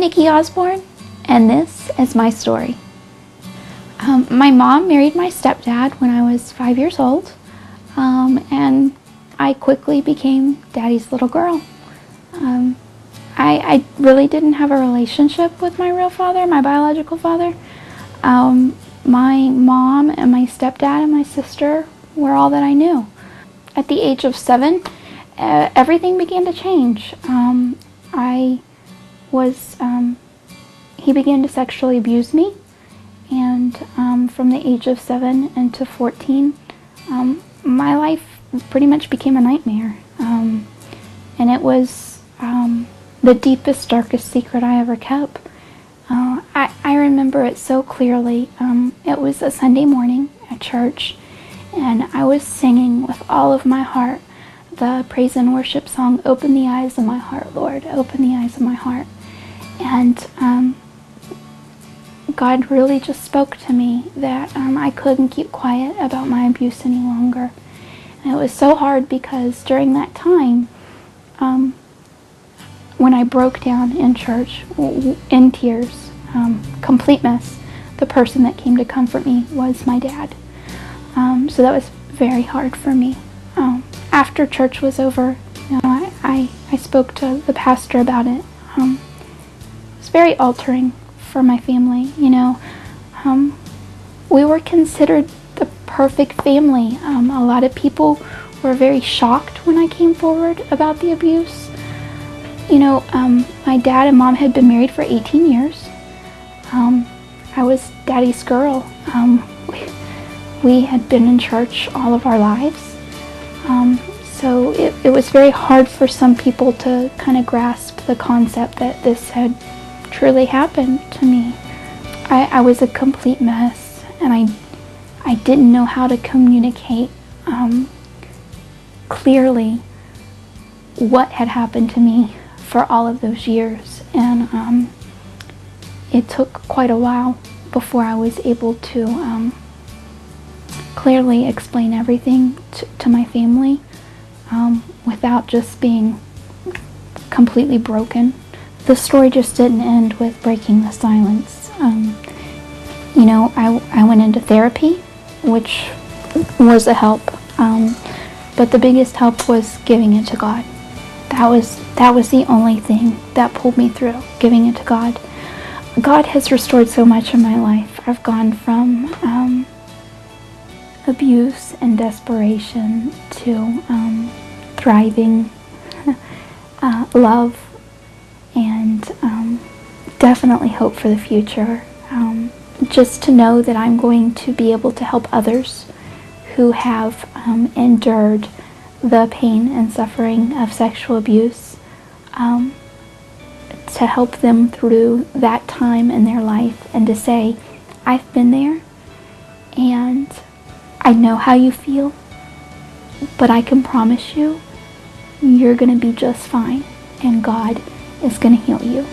Nicky Osbourne, and this is my story. My mom married my stepdad when I was 5 years old, and I quickly became Daddy's little girl. I really didn't have a relationship with my real father, my biological father. My mom and my stepdad and my sister were all that I knew. At the age of 7, everything began to change. He began to sexually abuse me, and from the age of 7 into 14, my life pretty much became a nightmare. And it was the deepest, darkest secret I ever kept. I remember it so clearly. It was a Sunday morning at church, and I was singing with all of my heart the praise and worship song, "Open the Eyes of My Heart, Lord, Open the Eyes of My Heart." And God really just spoke to me that I couldn't keep quiet about my abuse any longer. And it was so hard because during that time, when I broke down in church in tears, complete mess, the person that came to comfort me was my dad. So that was very hard for me. After church was over, I spoke to the pastor about it. It was very altering for my family. We were considered the perfect family. A lot of people were very shocked when I came forward about the abuse. My dad and mom had been married for 18 years. I was Daddy's girl. We had been in church all of our lives. So it was very hard for some people to kind of grasp the concept that this had truly happened to me. I was a complete mess, and I didn't know how to communicate clearly what had happened to me for all of those years. And it took quite a while before I was able to clearly explain everything to my family without just being completely broken. The story just didn't end with breaking the silence. I went into therapy, which was a help, but the biggest help was giving it to God. That was the only thing that pulled me through, giving it to God. God has restored so much in my life. I've gone from abuse and desperation to thriving, love, and definitely hope for the future. Just to know that I'm going to be able to help others who have endured the pain and suffering of sexual abuse, to help them through that time in their life, and to say, I've been there, and I know how you feel, but I can promise you, you're going to be just fine, and God is going to heal you.